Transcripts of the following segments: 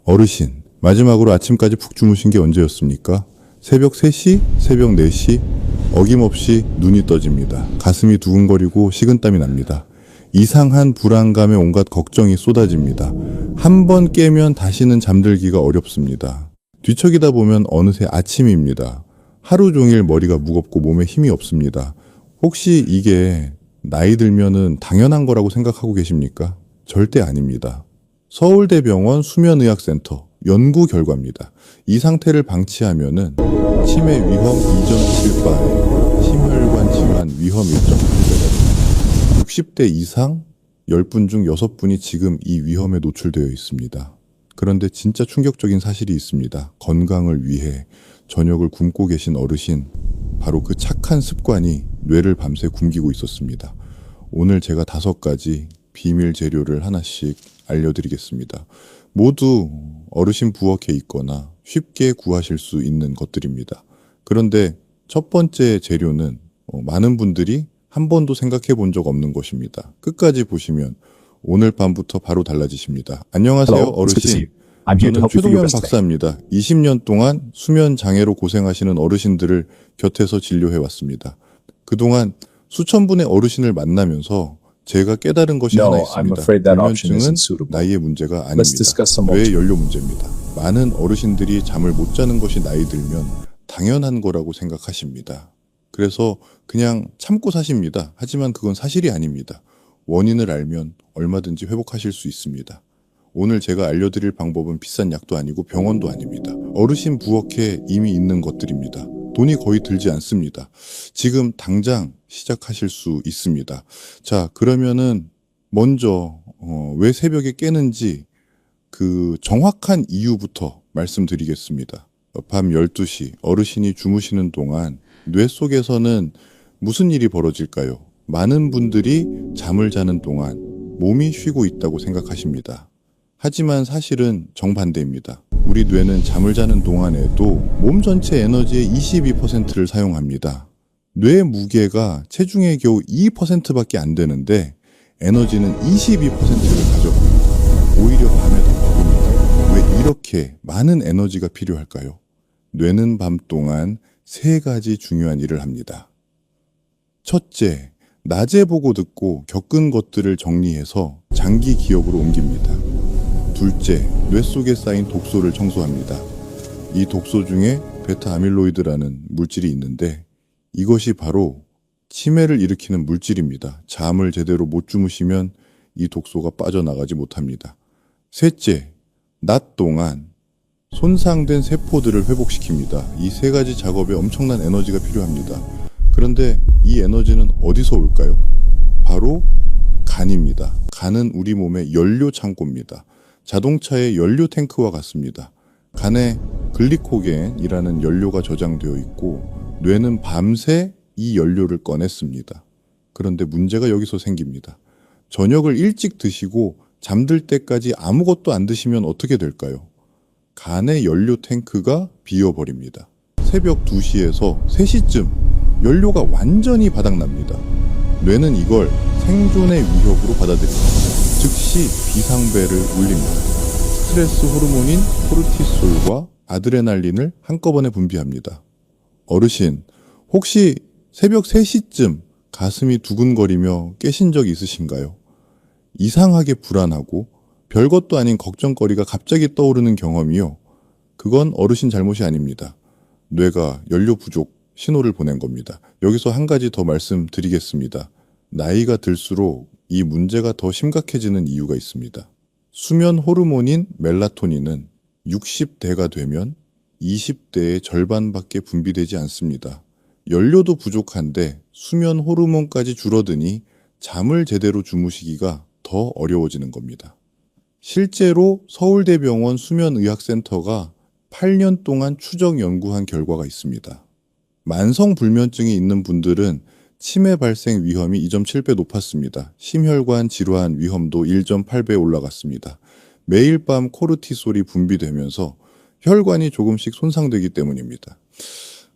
어르신, 마지막으로 아침까지 푹 주무신 게 언제였습니까? 새벽 3시, 새벽 4시, 어김없이 눈이 떠집니다. 가슴이 두근거리고 식은땀이 납니다. 이상한 불안감에 온갖 걱정이 쏟아집니다. 한 번 깨면 다시는 잠들기가 어렵습니다. 뒤척이다 보면 어느새 아침입니다. 하루 종일 머리가 무겁고 몸에 힘이 없습니다. 혹시 이게 나이 들면은 당연한 거라고 생각하고 계십니까? 절대 아닙니다. 서울대병원 수면의학센터 연구 결과입니다. 이 상태를 방치하면은 치매 위험 2.7배, 심혈관 질환 위험 1.8배가 60대 이상 10분 중 6분이 지금 이 위험에 노출되어 있습니다. 그런데 진짜 충격적인 사실이 있습니다. 건강을 위해 저녁을 굶고 계신 어르신, 바로 그 착한 습관이 뇌를 밤새 굶기고 있었습니다. 오늘 제가 5가지 비밀 재료를 하나씩 알려드리겠습니다. 모두 어르신 부엌에 있거나 쉽게 구하실 수 있는 것들입니다. 그런데 첫 번째 재료는 많은 분들이 한 번도 생각해 본 적 없는 것입니다. 끝까지 보시면 오늘 밤부터 바로 달라지십니다. 안녕하세요, Hello, it's good to see 어르신. you. I'm here to 저는 help you for 최동현 your best today. 박사입니다. 20년 동안 수면 장애로 고생하시는 어르신들을 곁에서 진료해 왔습니다. 그동안 수천 분의 어르신을 만나면서 제가 깨달은 것이 No, 하나 I'm 있습니다. afraid that option 불면증은 isn't suitable. 나이의 문제가 Let's 아닙니다. discuss some 뇌의 연료 문제입니다. 많은 어르신들이 잠을 못 자는 것이 나이 들면 당연한 거라고 생각하십니다. 그래서 그냥 참고 사십니다. 하지만 그건 사실이 아닙니다. 원인을 알면 얼마든지 회복하실 수 있습니다. 오늘 제가 알려드릴 방법은 비싼 약도 아니고 병원도 아닙니다. 어르신 부엌에 이미 있는 것들입니다. 돈이 거의 들지 않습니다. 지금 당장 시작하실 수 있습니다. 자, 그러면은 먼저 왜 새벽에 깨는지 그 정확한 이유부터 말씀드리겠습니다. 밤 12시 어르신이 주무시는 동안 뇌 속에서는 무슨 일이 벌어질까요? 많은 분들이 잠을 자는 동안 몸이 쉬고 있다고 생각하십니다. 하지만 사실은 정반대입니다. 우리 뇌는 잠을 자는 동안에도 몸 전체 에너지의 22%를 사용합니다. 뇌 무게가 체중의 겨우 2%밖에 안 되는데 에너지는 22%를 가져갑니다. 오히려 밤에 더 바쁩니다. 왜 이렇게 많은 에너지가 필요할까요? 뇌는 밤 동안 3가지 중요한 일을 합니다. 첫째, 낮에 보고 듣고 겪은 것들을 정리해서 장기 기억으로 옮깁니다. 둘째, 뇌 속에 쌓인 독소를 청소합니다. 이 독소 중에 베타 아밀로이드라는 물질이 있는데 이것이 바로 치매를 일으키는 물질입니다. 잠을 제대로 못 주무시면 이 독소가 빠져나가지 못합니다. 셋째, 낮 동안 손상된 세포들을 회복시킵니다. 이 3가지 작업에 엄청난 에너지가 필요합니다. 그런데 이 에너지는 어디서 올까요? 바로 간입니다. 간은 우리 몸의 연료 창고입니다. 자동차의 연료 탱크와 같습니다. 간에 글리코겐이라는 연료가 저장되어 있고 뇌는 밤새 이 연료를 꺼냈습니다. 그런데 문제가 여기서 생깁니다. 저녁을 일찍 드시고 잠들 때까지 아무것도 안 드시면 어떻게 될까요? 간의 연료 탱크가 비어버립니다. 새벽 2시에서 3시쯤 연료가 완전히 바닥납니다. 뇌는 이걸 생존의 위협으로 받아들입니다. 즉시 비상벨을 울립니다. 스트레스 호르몬인 코르티솔과 아드레날린을 한꺼번에 분비합니다. 어르신, 혹시 새벽 3시쯤 가슴이 두근거리며 깨신 적 있으신가요? 이상하게 불안하고 별것도 아닌 걱정거리가 갑자기 떠오르는 경험이요. 그건 어르신 잘못이 아닙니다. 뇌가 연료 부족 신호를 보낸 겁니다. 여기서 한 가지 더 말씀드리겠습니다. 나이가 들수록 이 문제가 더 심각해지는 이유가 있습니다. 수면 호르몬인 멜라토닌은 60대가 되면 20대의 절반밖에 분비되지 않습니다. 연료도 부족한데 수면 호르몬까지 줄어드니 잠을 제대로 주무시기가 더 어려워지는 겁니다. 실제로 서울대병원 수면의학센터가 8년 동안 추적 연구한 결과가 있습니다. 만성불면증이 있는 분들은 치매 발생 위험이 2.7배 높았습니다. 심혈관 질환 위험도 1.8배 올라갔습니다. 매일 밤 코르티솔이 분비되면서 혈관이 조금씩 손상되기 때문입니다.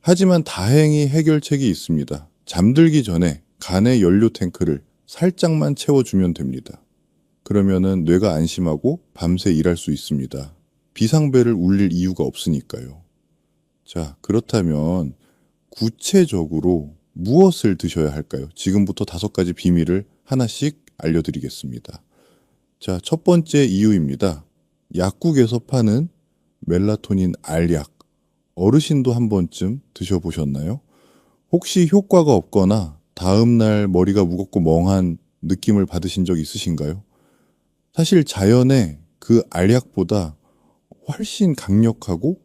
하지만 다행히 해결책이 있습니다. 잠들기 전에 간의 연료 탱크를 살짝만 채워주면 됩니다. 그러면은 뇌가 안심하고 밤새 일할 수 있습니다. 비상벨을 울릴 이유가 없으니까요. 자, 그렇다면 구체적으로 무엇을 드셔야 할까요? 지금부터 5가지 비밀을 하나씩 알려드리겠습니다. 자, 첫 번째 이유입니다. 약국에서 파는 멜라토닌 알약. 어르신도 한 번쯤 드셔보셨나요? 혹시 효과가 없거나 다음날 머리가 무겁고 멍한 느낌을 받으신 적 있으신가요? 사실 자연의 그 알약보다 훨씬 강력하고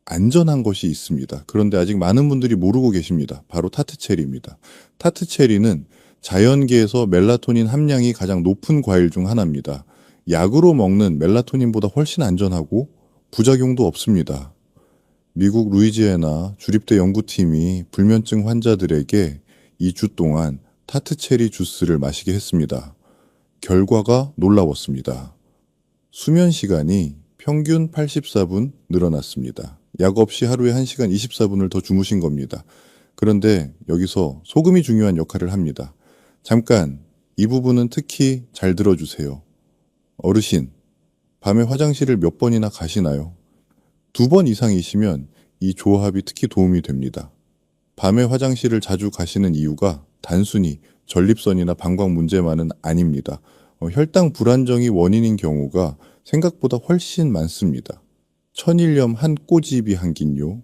안전한 것이 있습니다. 그런데 아직 많은 분들이 모르고 계십니다. 바로 타트체리입니다. 타트체리는 자연계에서 멜라토닌 함량이 가장 높은 과일 중 하나입니다. 약으로 먹는 멜라토닌보다 훨씬 안전하고 부작용도 없습니다. 미국 루이지애나 주립대 연구팀이 불면증 환자들에게 2주 동안 타트체리 주스를 마시게 했습니다. 결과가 놀라웠습니다. 수면 시간이 평균 84분 늘어났습니다. 약 없이 하루에 1시간 24분을 더 주무신 겁니다. 그런데 여기서 소금이 중요한 역할을 합니다. 잠깐 이 부분은 특히 잘 들어주세요. 어르신, 밤에 화장실을 몇 번이나 가시나요? 2번 이상이시면 이 조합이 특히 도움이 됩니다. 밤에 화장실을 자주 가시는 이유가 단순히 전립선이나 방광 문제만은 아닙니다. 혈당 불안정이 원인인 경우가 생각보다 훨씬 많습니다. 천일염 한 꼬집이 한긴요.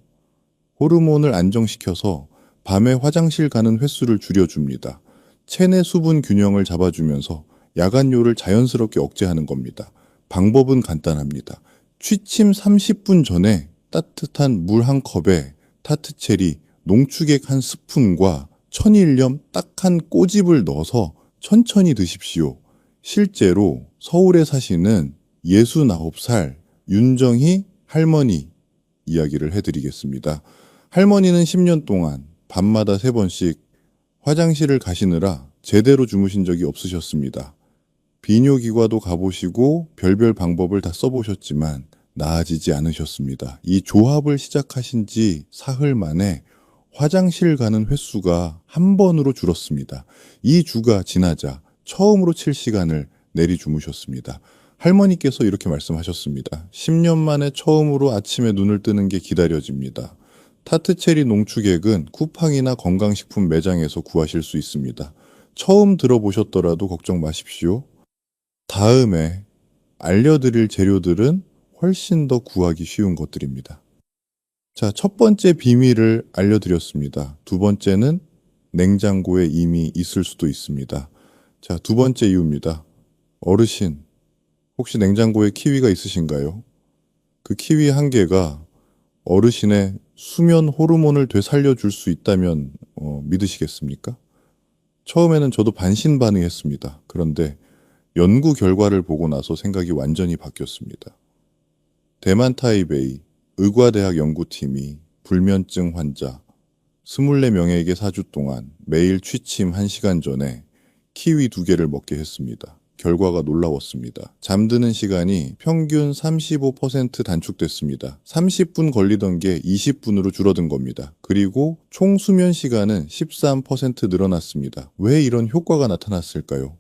호르몬을 안정시켜서 밤에 화장실 가는 횟수를 줄여줍니다. 체내 수분 균형을 잡아주면서 야간뇨를 자연스럽게 억제하는 겁니다. 방법은 간단합니다. 취침 30분 전에 따뜻한 물 한 컵에 타트체리, 농축액 한 스푼과 천일염 딱 한 꼬집을 넣어서 천천히 드십시오. 실제로 서울에 사시는 69살 윤정희 할머니 이야기를 해드리겠습니다. 할머니는 10년 동안 밤마다 3번씩 화장실을 가시느라 제대로 주무신 적이 없으셨습니다. 비뇨기과도 가보시고 별별 방법을 다 써보셨지만 나아지지 않으셨습니다. 이 조합을 시작하신 지 사흘 만에 화장실 가는 횟수가 한 번으로 줄었습니다. 2주가 지나자 처음으로 7시간을 내리 주무셨습니다. 할머니께서 이렇게 말씀하셨습니다. 10년 만에 처음으로 아침에 눈을 뜨는 게 기다려집니다. 타트체리 농축액은 쿠팡이나 건강식품 매장에서 구하실 수 있습니다. 처음 들어보셨더라도 걱정 마십시오. 다음에 알려드릴 재료들은 훨씬 더 구하기 쉬운 것들입니다. 자, 첫 번째 비밀을 알려드렸습니다. 두 번째는 냉장고에 이미 있을 수도 있습니다. 자, 두 번째 이유입니다. 어르신, 혹시 냉장고에 키위가 있으신가요? 그 키위 한 개가 어르신의 수면 호르몬을 되살려줄 수 있다면 믿으시겠습니까? 처음에는 저도 반신반의했습니다. 그런데 연구 결과를 보고 나서 생각이 완전히 바뀌었습니다. 대만 타이베이 의과대학 연구팀이 불면증 환자 24명에게 4주 동안 매일 취침 1시간 전에 키위 2개를 먹게 했습니다. 결과가 놀라웠습니다. 잠드는 시간이 평균 35% 단축됐습니다. 30분 걸리던 게 20분으로 줄어든 겁니다. 그리고 총 수면 시간은 13% 늘어났습니다. 왜 이런 효과가 나타났을까요?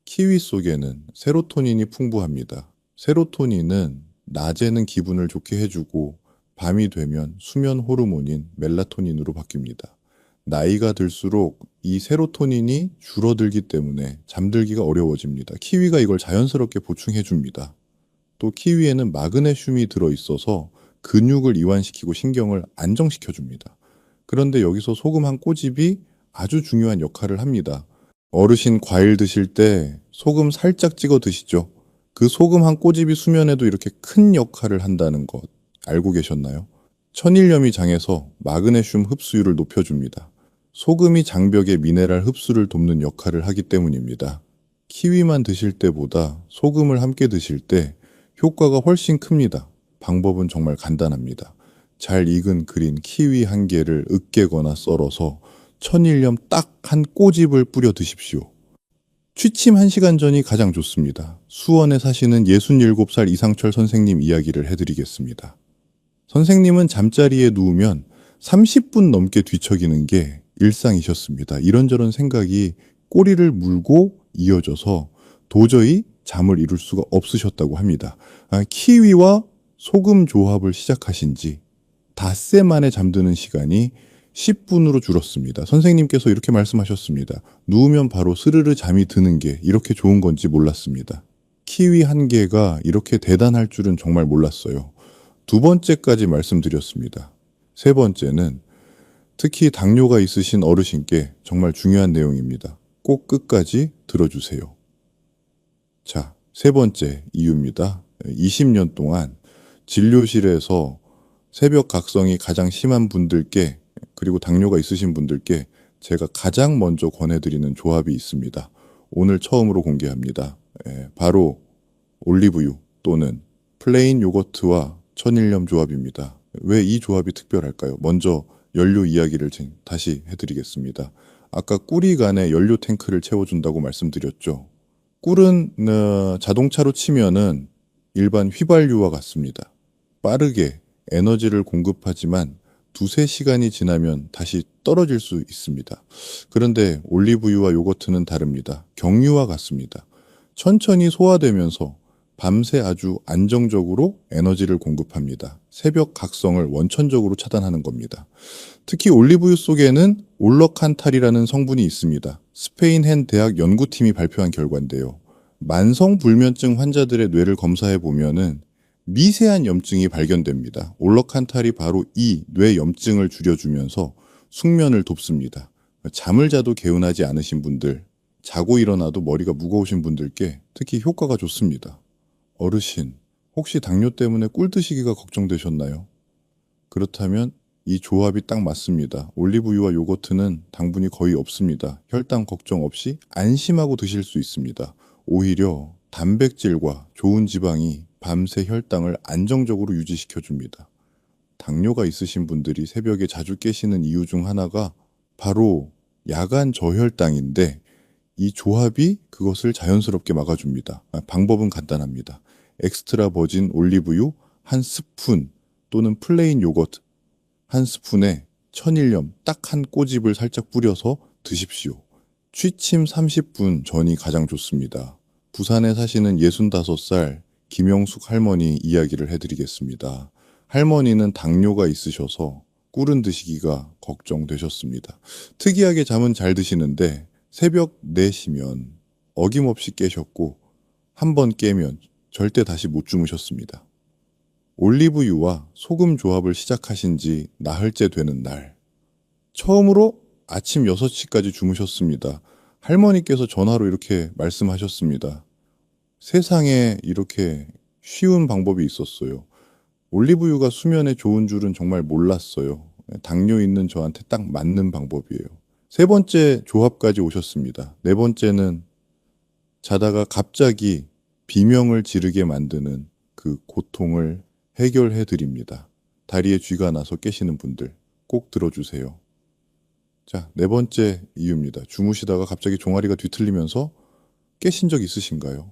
키위 속에는 세로토닌이 풍부합니다. 세로토닌은 낮에는 기분을 좋게 해주고 밤이 되면 수면 호르몬인 멜라토닌으로 바뀝니다. 나이가 들수록 이 세로토닌이 줄어들기 때문에 잠들기가 어려워집니다. 키위가 이걸 자연스럽게 보충해 줍니다. 또 키위에는 마그네슘이 들어있어서 근육을 이완시키고 신경을 안정시켜 줍니다. 그런데 여기서 소금 한 꼬집이 아주 중요한 역할을 합니다. 어르신 과일 드실 때 소금 살짝 찍어 드시죠? 그 소금 한 꼬집이 수면에도 이렇게 큰 역할을 한다는 것 알고 계셨나요? 천일염이 장에서 마그네슘 흡수율을 높여줍니다. 소금이 장벽의 미네랄 흡수를 돕는 역할을 하기 때문입니다. 키위만 드실 때보다 소금을 함께 드실 때 효과가 훨씬 큽니다. 방법은 정말 간단합니다. 잘 익은 그린 키위 한 개를 으깨거나 썰어서 천일염 딱 한 꼬집을 뿌려 드십시오. 취침 1시간 전이 가장 좋습니다. 수원에 사시는 67살 이상철 선생님 이야기를 해드리겠습니다. 선생님은 잠자리에 누우면 30분 넘게 뒤척이는 게 일상이셨습니다. 이런저런 생각이 꼬리를 물고 이어져서 도저히 잠을 이룰 수가 없으셨다고 합니다. 키위와 소금 조합을 시작하신 지 닷새 만에 잠드는 시간이 10분으로 줄었습니다. 선생님께서 이렇게 말씀하셨습니다. 누우면 바로 스르르 잠이 드는 게 이렇게 좋은 건지 몰랐습니다. 키위 한 개가 이렇게 대단할 줄은 정말 몰랐어요. 두 번째까지 말씀드렸습니다. 세 번째는 특히 당뇨가 있으신 어르신께 정말 중요한 내용입니다. 꼭 끝까지 들어주세요. 자, 세 번째 이유입니다. 20년 동안 진료실에서 새벽 각성이 가장 심한 분들께 그리고 당뇨가 있으신 분들께 제가 가장 먼저 권해드리는 조합이 있습니다. 오늘 처음으로 공개합니다. 바로 올리브유 또는 플레인 요거트와 천일염 조합입니다. 왜 이 조합이 특별할까요? 먼저 연료 이야기를 다시 해드리겠습니다. 아까 꿀이간에 연료 탱크를 채워준다고 말씀드렸죠. 꿀은 자동차로 치면은 일반 휘발유와 같습니다. 빠르게 에너지를 공급하지만 두세 시간이 지나면 다시 떨어질 수 있습니다. 그런데 올리브유와 요거트는 다릅니다. 경유와 같습니다. 천천히 소화되면서 밤새 아주 안정적으로 에너지를 공급합니다. 새벽 각성을 원천적으로 차단하는 겁니다. 특히 올리브유 속에는 올러칸탈이라는 성분이 있습니다. 스페인헨 대학 연구팀이 발표한 결과인데요. 만성불면증 환자들의 뇌를 검사해 보면은 미세한 염증이 발견됩니다. 올러칸탈이 바로 이 뇌 염증을 줄여주면서 숙면을 돕습니다. 잠을 자도 개운하지 않으신 분들, 자고 일어나도 머리가 무거우신 분들께 특히 효과가 좋습니다. 어르신, 혹시 당뇨 때문에 꿀 드시기가 걱정되셨나요? 그렇다면 이 조합이 딱 맞습니다. 올리브유와 요거트는 당분이 거의 없습니다. 혈당 걱정 없이 안심하고 드실 수 있습니다. 오히려 단백질과 좋은 지방이 밤새 혈당을 안정적으로 유지시켜줍니다. 당뇨가 있으신 분들이 새벽에 자주 깨시는 이유 중 하나가 바로 야간 저혈당인데 이 조합이 그것을 자연스럽게 막아줍니다. 방법은 간단합니다. 엑스트라 버진 올리브유 한 스푼 또는 플레인 요거트 한 스푼에 천일염 딱 한 꼬집을 살짝 뿌려서 드십시오. 취침 30분 전이 가장 좋습니다. 부산에 사시는 65살 김영숙 할머니 이야기를 해드리겠습니다. 할머니는 당뇨가 있으셔서 꿀은 드시기가 걱정되셨습니다. 특이하게 잠은 잘 드시는데 새벽 4시면 어김없이 깨셨고 한 번 깨면 절대 다시 못 주무셨습니다. 올리브유와 소금 조합을 시작하신 지 나흘째 되는 날 처음으로 아침 6시까지 주무셨습니다. 할머니께서 전화로 이렇게 말씀하셨습니다. 세상에 이렇게 쉬운 방법이 있었어요. 올리브유가 수면에 좋은 줄은 정말 몰랐어요. 당뇨 있는 저한테 딱 맞는 방법이에요. 세 번째 조합까지 오셨습니다. 네 번째는 자다가 갑자기 비명을 지르게 만드는 그 고통을 해결해 드립니다. 다리에 쥐가 나서 깨시는 분들 꼭 들어주세요. 자, 네 번째 이유입니다. 주무시다가 갑자기 종아리가 뒤틀리면서 깨신 적 있으신가요?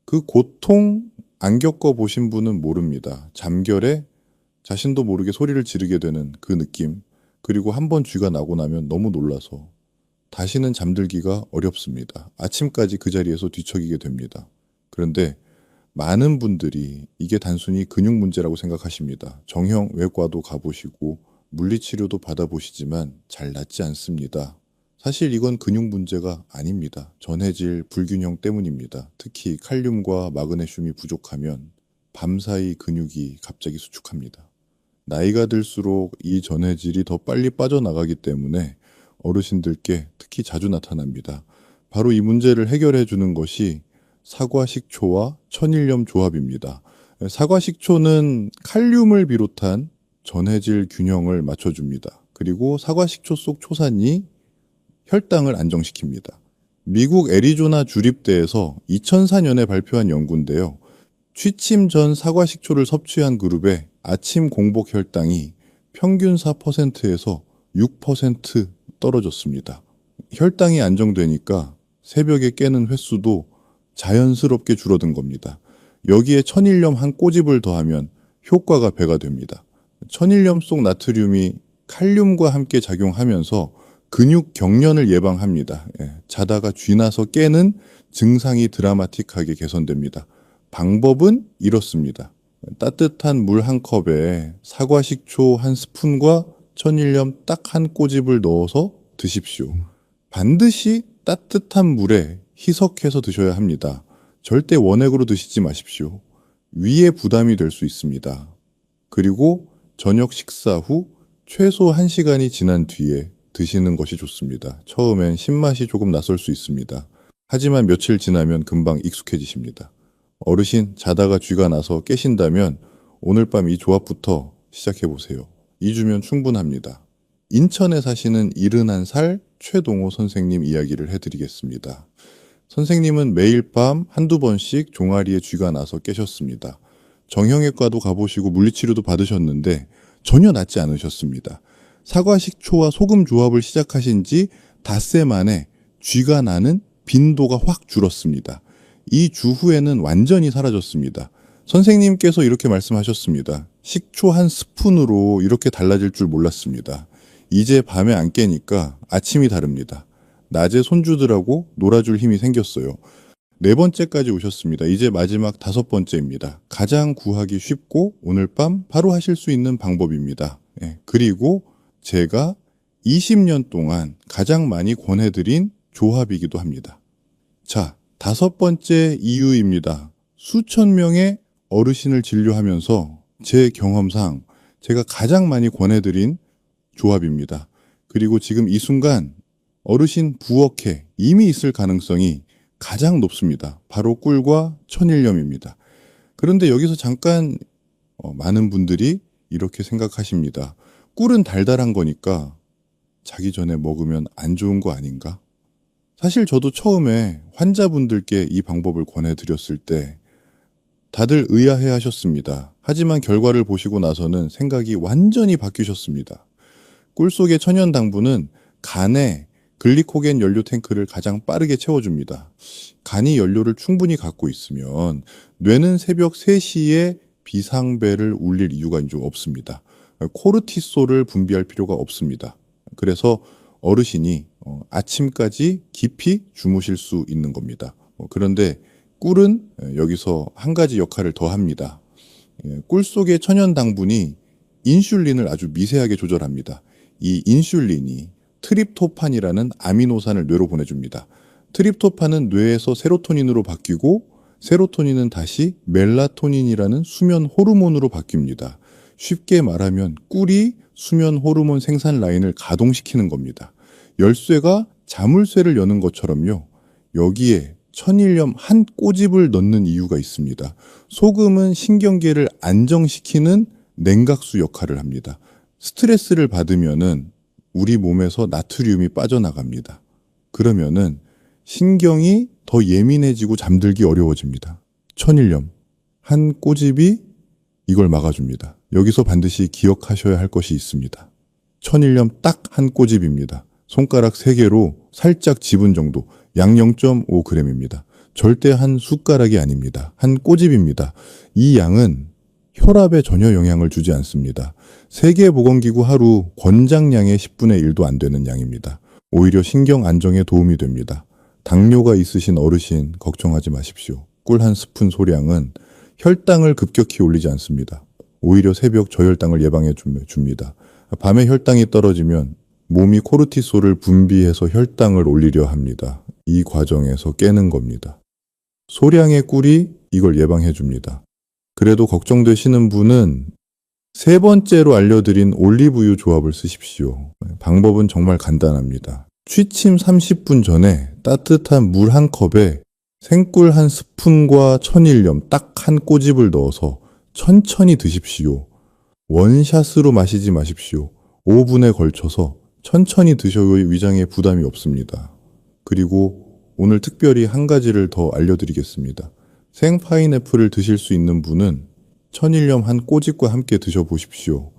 그 고통 안 겪어보신 분은 모릅니다. 잠결에 자신도 모르게 소리를 지르게 되는 그 느낌, 그리고 한 번 쥐가 나고 나면 너무 놀라서 다시는 잠들기가 어렵습니다. 아침까지 그 자리에서 뒤척이게 됩니다. 그런데 많은 분들이 이게 단순히 근육 문제라고 생각하십니다. 정형 외과도 가보시고 물리치료도 받아보시지만 잘 낫지 않습니다. 사실 이건 근육 문제가 아닙니다. 전해질 불균형 때문입니다. 특히 칼륨과 마그네슘이 부족하면 밤사이 근육이 갑자기 수축합니다. 나이가 들수록 이 전해질이 더 빨리 빠져나가기 때문에 어르신들께 특히 자주 나타납니다. 바로 이 문제를 해결해 주는 것이 사과식초와 천일염 조합입니다. 사과식초는 칼륨을 비롯한 전해질 균형을 맞춰줍니다. 그리고 사과식초 속 초산이 혈당을 안정시킵니다. 미국 애리조나 주립대에서 2004년에 발표한 연구인데요. 취침 전 사과식초를 섭취한 그룹의 아침 공복 혈당이 평균 4%에서 6% 떨어졌습니다. 혈당이 안정되니까 새벽에 깨는 횟수도 자연스럽게 줄어든 겁니다. 여기에 천일염 한 꼬집을 더하면 효과가 배가 됩니다. 천일염 속 나트륨이 칼륨과 함께 작용하면서 근육 경련을 예방합니다. 자다가 쥐나서 깨는 증상이 드라마틱하게 개선됩니다. 방법은 이렇습니다. 따뜻한 물 한 컵에 사과 식초 한 스푼과 천일염 딱 한 꼬집을 넣어서 드십시오. 반드시 따뜻한 물에 희석해서 드셔야 합니다. 절대 원액으로 드시지 마십시오. 위에 부담이 될 수 있습니다. 그리고 저녁 식사 후 최소 1시간이 지난 뒤에 드시는 것이 좋습니다. 처음엔 신맛이 조금 낯설 수 있습니다. 하지만 며칠 지나면 금방 익숙해지십니다. 어르신 자다가 쥐가 나서 깨신다면 오늘 밤 이 조합부터 시작해보세요. 2주면 충분합니다. 인천에 사시는 71살 최동호 선생님 이야기를 해드리겠습니다. 선생님은 매일 밤 한두 번씩 종아리에 쥐가 나서 깨셨습니다. 정형외과도 가보시고 물리치료도 받으셨는데 전혀 낫지 않으셨습니다. 사과 식초와 소금 조합을 시작하신 지 닷새 만에 쥐가 나는 빈도가 확 줄었습니다. 이 주 후에는 완전히 사라졌습니다. 선생님께서 이렇게 말씀하셨습니다. 식초 한 스푼으로 이렇게 달라질 줄 몰랐습니다. 이제 밤에 안 깨니까 아침이 다릅니다. 낮에 손주들하고 놀아줄 힘이 생겼어요. 4번째까지 오셨습니다. 이제 마지막 5번째입니다. 가장 구하기 쉽고 오늘 밤 바로 하실 수 있는 방법입니다. 그리고 제가 20년 동안 가장 많이 권해드린 조합이기도 합니다. 자, 5번째 이유입니다. 수천 명의 어르신을 진료하면서 제 경험상 제가 가장 많이 권해드린 조합입니다. 그리고 지금 이 순간 어르신 부엌에 이미 있을 가능성이 가장 높습니다. 바로 꿀과 천일염입니다. 그런데 여기서 잠깐 많은 분들이 이렇게 생각하십니다. 꿀은 달달한 거니까 자기 전에 먹으면 안 좋은 거 아닌가? 사실 저도 처음에 환자분들께 이 방법을 권해드렸을 때 다들 의아해 하셨습니다. 하지만 결과를 보시고 나서는 생각이 완전히 바뀌셨습니다. 꿀 속의 천연 당분은 간에 글리코겐 연료 탱크를 가장 빠르게 채워줍니다. 간이 연료를 충분히 갖고 있으면 뇌는 새벽 3시에 비상벨을 울릴 이유가 좀 없습니다. 코르티솔을 분비할 필요가 없습니다. 그래서 어르신이 아침까지 깊이 주무실 수 있는 겁니다. 그런데 꿀은 여기서 한 가지 역할을 더 합니다. 꿀 속의 천연 당분이 인슐린을 아주 미세하게 조절합니다. 이 인슐린이 트립토판이라는 아미노산을 뇌로 보내줍니다. 트립토판은 뇌에서 세로토닌으로 바뀌고 세로토닌은 다시 멜라토닌이라는 수면 호르몬으로 바뀝니다. 쉽게 말하면 꿀이 수면 호르몬 생산 라인을 가동시키는 겁니다. 열쇠가 자물쇠를 여는 것처럼요. 여기에 천일염 한 꼬집을 넣는 이유가 있습니다. 소금은 신경계를 안정시키는 냉각수 역할을 합니다. 스트레스를 받으면은 우리 몸에서 나트륨이 빠져나갑니다. 그러면은 신경이 더 예민해지고 잠들기 어려워집니다. 천일염 한 꼬집이 이걸 막아줍니다. 여기서 반드시 기억하셔야 할 것이 있습니다. 천일염 딱 한 꼬집입니다. 손가락 3개로 살짝 집은 정도, 양 0.5g입니다. 절대 한 숟가락이 아닙니다. 한 꼬집입니다. 이 양은 혈압에 전혀 영향을 주지 않습니다. 세계보건기구 하루 권장량의 10분의 1도 안 되는 양입니다. 오히려 신경 안정에 도움이 됩니다. 당뇨가 있으신 어르신 걱정하지 마십시오. 꿀 한 스푼 소량은 혈당을 급격히 올리지 않습니다. 오히려 새벽 저혈당을 예방해 줍니다. 밤에 혈당이 떨어지면 몸이 코르티솔을 분비해서 혈당을 올리려 합니다. 이 과정에서 깨는 겁니다. 소량의 꿀이 이걸 예방해 줍니다. 그래도 걱정되시는 분은 3번째로 알려드린 올리브유 조합을 쓰십시오. 방법은 정말 간단합니다. 취침 30분 전에 따뜻한 물 한 컵에 생꿀 한 스푼과 천일염 딱 한 꼬집을 넣어서 천천히 드십시오. 원샷으로 마시지 마십시오. 5분에 걸쳐서 천천히 드셔야 위장에 부담이 없습니다. 그리고 오늘 특별히 한 가지를 더 알려드리겠습니다. 생 파인애플을 드실 수 있는 분은 천일염 한 꼬집과 함께 드셔보십시오.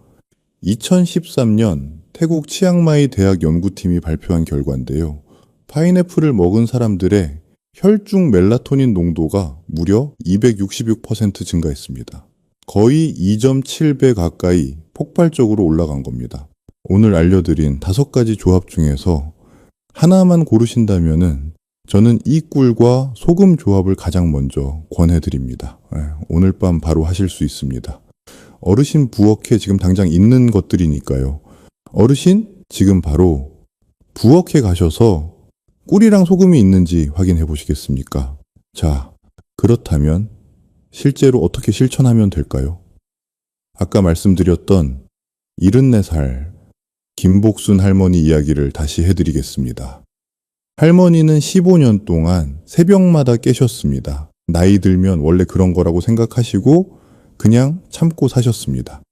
2013년 태국 치앙마이 대학 연구팀이 발표한 결과인데요. 파인애플을 먹은 사람들의 혈중 멜라토닌 농도가 무려 266% 증가했습니다. 거의 2.7배 가까이 폭발적으로 올라간 겁니다. 오늘 알려드린 5가지 조합 중에서 하나만 고르신다면은 저는 이 꿀과 소금 조합을 가장 먼저 권해드립니다. 오늘 밤 바로 하실 수 있습니다. 어르신 부엌에 지금 당장 있는 것들이니까요. 어르신 지금 바로 부엌에 가셔서 꿀이랑 소금이 있는지 확인해 보시겠습니까? 자, 그렇다면 실제로 어떻게 실천하면 될까요? 아까 말씀드렸던 74살 김복순 할머니 이야기를 다시 해드리겠습니다. 할머니는 15년 동안 새벽마다 깨셨습니다. 나이 들면 원래 그런 거라고 생각하시고 그냥 참고 사셨습니다.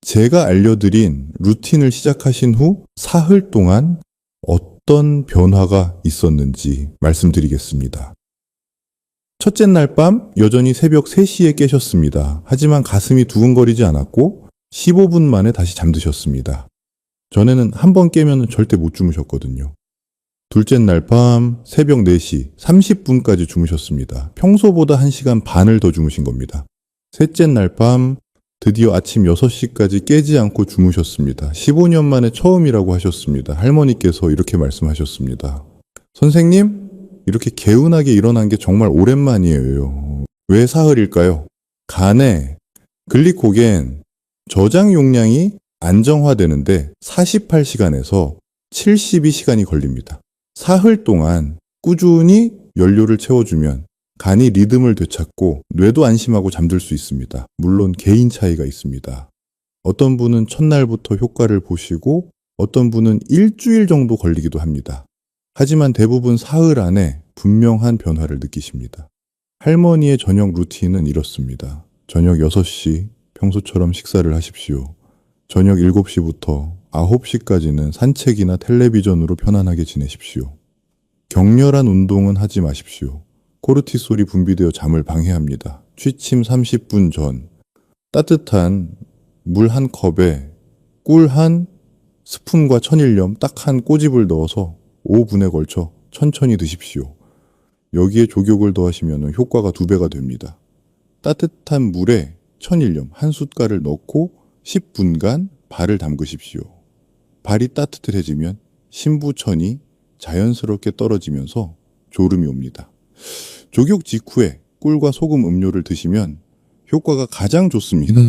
제가 알려드린 루틴을 시작하신 후 사흘 동안 어떤 변화가 있었는지 말씀드리겠습니다. 첫째 날 밤 여전히 새벽 3시에 깨셨습니다. 하지만 가슴이 두근거리지 않았고 15분 만에 다시 잠드셨습니다. 전에는 한 번 깨면 절대 못 주무셨거든요. 둘째 날 밤 새벽 4시 30분까지 주무셨습니다. 평소보다 1시간 반을 더 주무신 겁니다. 셋째 날 밤 드디어 아침 6시까지 깨지 않고 주무셨습니다. 15년 만에 처음이라고 하셨습니다. 할머니께서 이렇게 말씀하셨습니다. 선생님, 이렇게 개운하게 일어난 게 정말 오랜만이에요. 왜 사흘일까요? 간에 글리코겐 저장 용량이 안정화되는데 48시간에서 72시간이 걸립니다. 사흘 동안 꾸준히 연료를 채워주면 간이 리듬을 되찾고 뇌도 안심하고 잠들 수 있습니다. 물론 개인 차이가 있습니다. 어떤 분은 첫날부터 효과를 보시고 어떤 분은 일주일 정도 걸리기도 합니다. 하지만 대부분 사흘 안에 분명한 변화를 느끼십니다. 할머니의 저녁 루틴은 이렇습니다. 저녁 6시 평소처럼 식사를 하십시오. 저녁 7시부터 9시까지는 산책이나 텔레비전으로 편안하게 지내십시오. 격렬한 운동은 하지 마십시오. 코르티솔이 분비되어 잠을 방해합니다. 취침 30분 전 따뜻한 물 한 컵에 꿀 한 스푼과 천일염 딱 한 꼬집을 넣어서 5분에 걸쳐 천천히 드십시오. 여기에 족욕을 더하시면 효과가 2배가 됩니다. 따뜻한 물에 천일염 한 숟갈을 넣고 10분간 발을 담그십시오. 발이 따뜻해지면 신부천이 자연스럽게 떨어지면서 졸음이 옵니다. 족욕 직후에 꿀과 소금 음료를 드시면 효과가 가장 좋습니다.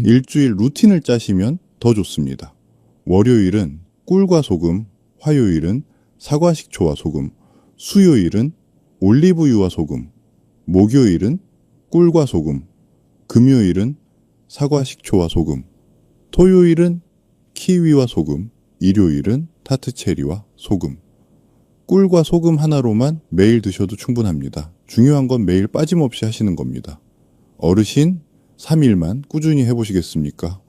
일주일 루틴을 짜시면 더 좋습니다. 월요일은 꿀과 소금, 화요일은 사과식초와 소금, 수요일은 올리브유와 소금, 목요일은 꿀과 소금, 금요일은 사과식초와 소금, 토요일은 키위와 소금, 일요일은 타트체리와 소금. 꿀과 소금 하나로만 매일 드셔도 충분합니다. 중요한 건 매일 빠짐없이 하시는 겁니다. 어르신 3일만 꾸준히 해보시겠습니까?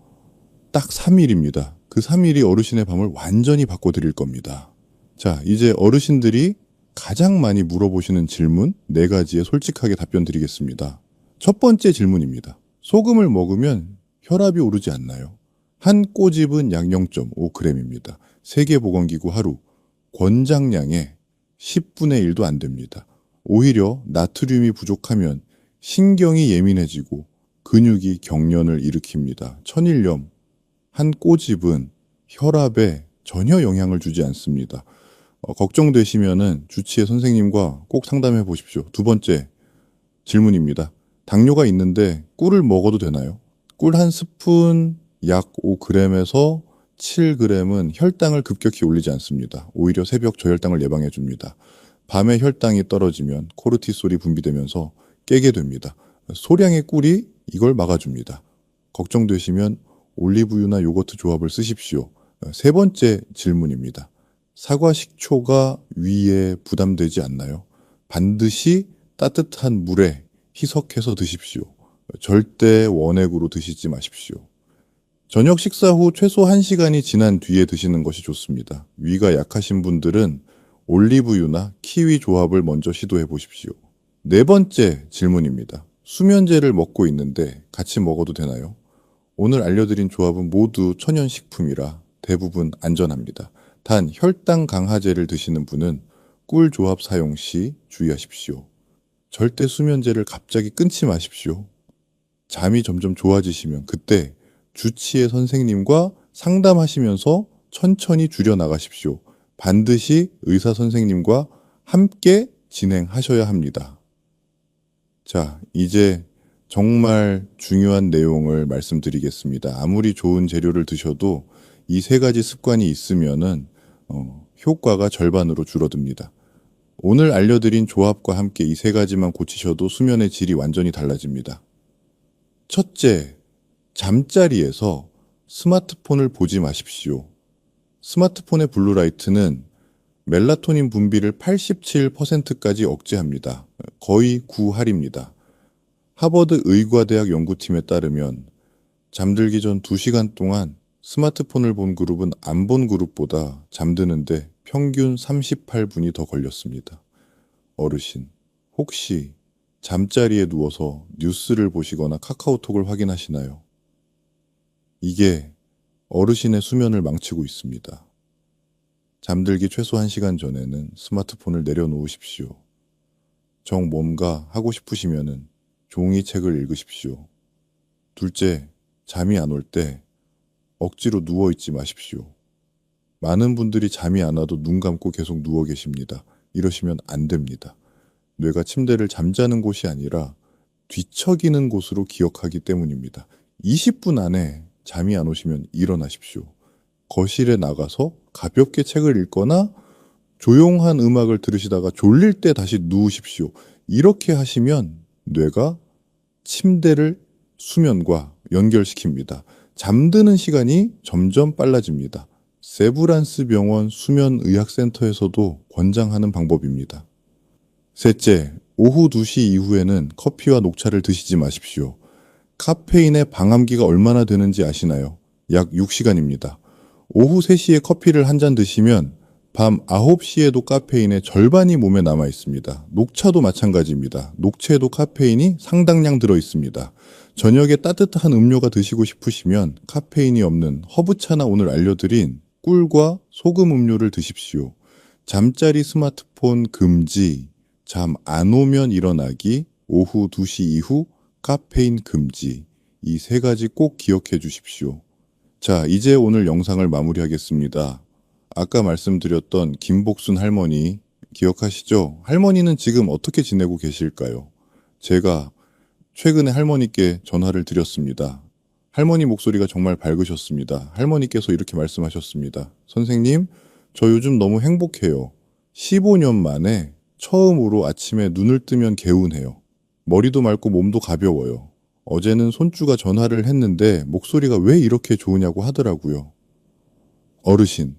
딱 3일입니다. 그 3일이 어르신의 밤을 완전히 바꿔드릴 겁니다. 자, 이제 어르신들이 가장 많이 물어보시는 질문 4가지에 솔직하게 답변 드리겠습니다. 첫 번째 질문입니다. 소금을 먹으면 혈압이 오르지 않나요? 한 꼬집은 약 0.5g입니다. 세계보건기구 하루 권장량의 10분의 1도 안 됩니다. 오히려 나트륨이 부족하면 신경이 예민해지고 근육이 경련을 일으킵니다. 천일염 한 꼬집은 혈압에 전혀 영향을 주지 않습니다. 걱정되시면은 주치의 선생님과 꼭 상담해 보십시오. 두 번째 질문입니다. 당뇨가 있는데 꿀을 먹어도 되나요? 꿀 한 스푼 약 5g에서 7g은 혈당을 급격히 올리지 않습니다. 오히려 새벽 저혈당을 예방해 줍니다. 밤에 혈당이 떨어지면 코르티솔이 분비되면서 깨게 됩니다. 소량의 꿀이 이걸 막아줍니다. 걱정되시면 올리브유나 요거트 조합을 쓰십시오. 세 번째 질문입니다. 사과 식초가 위에 부담되지 않나요? 반드시 따뜻한 물에 희석해서 드십시오. 절대 원액으로 드시지 마십시오. 저녁 식사 후 최소 1시간이 지난 뒤에 드시는 것이 좋습니다. 위가 약하신 분들은 올리브유나 키위 조합을 먼저 시도해 보십시오. 네 번째 질문입니다. 수면제를 먹고 있는데 같이 먹어도 되나요? 오늘 알려드린 조합은 모두 천연식품이라 대부분 안전합니다. 단 혈당 강화제를 드시는 분은 꿀 조합 사용 시 주의하십시오. 절대 수면제를 갑자기 끊지 마십시오. 잠이 점점 좋아지시면 그때 주치의 선생님과 상담하시면서 천천히 줄여 나가십시오. 반드시 의사 선생님과 함께 진행하셔야 합니다. 자, 이제 정말 중요한 내용을 말씀드리겠습니다. 아무리 좋은 재료를 드셔도 이 세 가지 습관이 있으면은 효과가 절반으로 줄어듭니다. 오늘 알려드린 조합과 함께 이 세 가지만 고치셔도 수면의 질이 완전히 달라집니다. 첫째, 잠자리에서 스마트폰을 보지 마십시오. 스마트폰의 블루라이트는 멜라토닌 분비를 87%까지 억제합니다. 거의 9할입니다. 하버드 의과대학 연구팀에 따르면 잠들기 전 2시간 동안 스마트폰을 본 그룹은 안 본 그룹보다 잠드는데 평균 38분이 더 걸렸습니다. 어르신, 혹시 잠자리에 누워서 뉴스를 보시거나 카카오톡을 확인하시나요? 이게 어르신의 수면을 망치고 있습니다. 잠들기 최소 1시간 전에는 스마트폰을 내려놓으십시오. 정 뭔가 하고 싶으시면은 종이책을 읽으십시오. 둘째, 잠이 안 올 때 억지로 누워있지 마십시오. 많은 분들이 잠이 안 와도 눈 감고 계속 누워 계십니다. 이러시면 안 됩니다. 뇌가 침대를 잠자는 곳이 아니라 뒤척이는 곳으로 기억하기 때문입니다. 20분 안에 잠이 안 오시면 일어나십시오. 거실에 나가서 가볍게 책을 읽거나 조용한 음악을 들으시다가 졸릴 때 다시 누우십시오. 이렇게 하시면 뇌가 침대를 수면과 연결시킵니다. 잠드는 시간이 점점 빨라집니다. 세브란스 병원 수면의학센터에서도 권장하는 방법입니다. 셋째, 오후 2시 이후에는 커피와 녹차를 드시지 마십시오. 카페인의 방암기가 얼마나 되는지 아시나요? 약 6시간입니다. 오후 3시에 커피를 한 잔 드시면 밤 9시에도 카페인의 절반이 몸에 남아 있습니다. 녹차도 마찬가지입니다. 녹차에도 카페인이 상당량 들어 있습니다. 저녁에 따뜻한 음료가 드시고 싶으시면 카페인이 없는 허브차나 오늘 알려드린 꿀과 소금 음료를 드십시오. 잠자리 스마트폰 금지, 잠 안 오면 일어나기, 오후 2시 이후 카페인 금지, 이 세 가지 꼭 기억해 주십시오. 자, 이제 오늘 영상을 마무리하겠습니다. 아까 말씀드렸던 김복순 할머니 기억하시죠? 할머니는 지금 어떻게 지내고 계실까요? 제가 최근에 할머니께 전화를 드렸습니다. 할머니 목소리가 정말 밝으셨습니다. 할머니께서 이렇게 말씀하셨습니다. 선생님, 저 요즘 너무 행복해요. 15년 만에 처음으로 아침에 눈을 뜨면 개운해요. 머리도 맑고 몸도 가벼워요. 어제는 손주가 전화를 했는데 목소리가 왜 이렇게 좋으냐고 하더라고요. 어르신,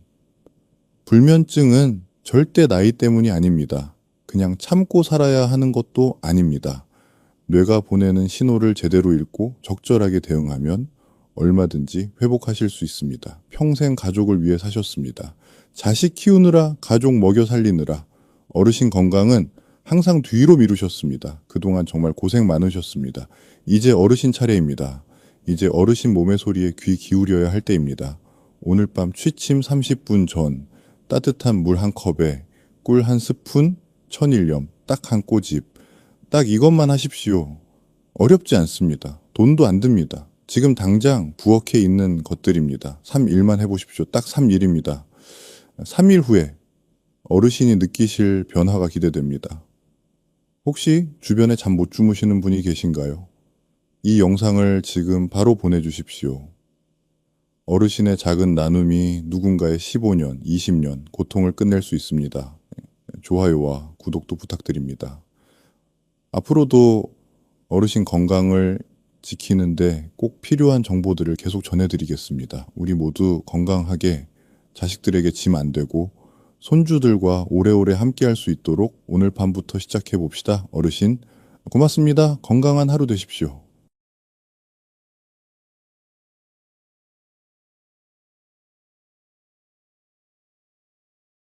불면증은 절대 나이 때문이 아닙니다. 그냥 참고 살아야 하는 것도 아닙니다. 뇌가 보내는 신호를 제대로 읽고 적절하게 대응하면 얼마든지 회복하실 수 있습니다. 평생 가족을 위해 사셨습니다. 자식 키우느라, 가족 먹여 살리느라 어르신 건강은 항상 뒤로 미루셨습니다. 그동안 정말 고생 많으셨습니다. 이제 어르신 차례입니다. 이제 어르신 몸의 소리에 귀 기울여야 할 때입니다. 오늘 밤 취침 30분 전 따뜻한 물 한 컵에 꿀 한 스푼, 천일염 딱 한 꼬집, 딱 이것만 하십시오. 어렵지 않습니다. 돈도 안 듭니다. 지금 당장 부엌에 있는 것들입니다. 3일만 해보십시오. 딱 3일입니다. 3일 후에 어르신이 느끼실 변화가 기대됩니다. 혹시 주변에 잠 못 주무시는 분이 계신가요? 이 영상을 지금 바로 보내주십시오. 어르신의 작은 나눔이 누군가의 15년, 20년 고통을 끝낼 수 있습니다. 좋아요와 구독도 부탁드립니다. 앞으로도 어르신 건강을 지키는데 꼭 필요한 정보들을 계속 전해드리겠습니다. 우리 모두 건강하게 자식들에게 짐 안 되고 손주들과 오래오래 함께할 수 있도록 오늘 밤부터 시작해 봅시다. 어르신, 고맙습니다. 건강한 하루 되십시오.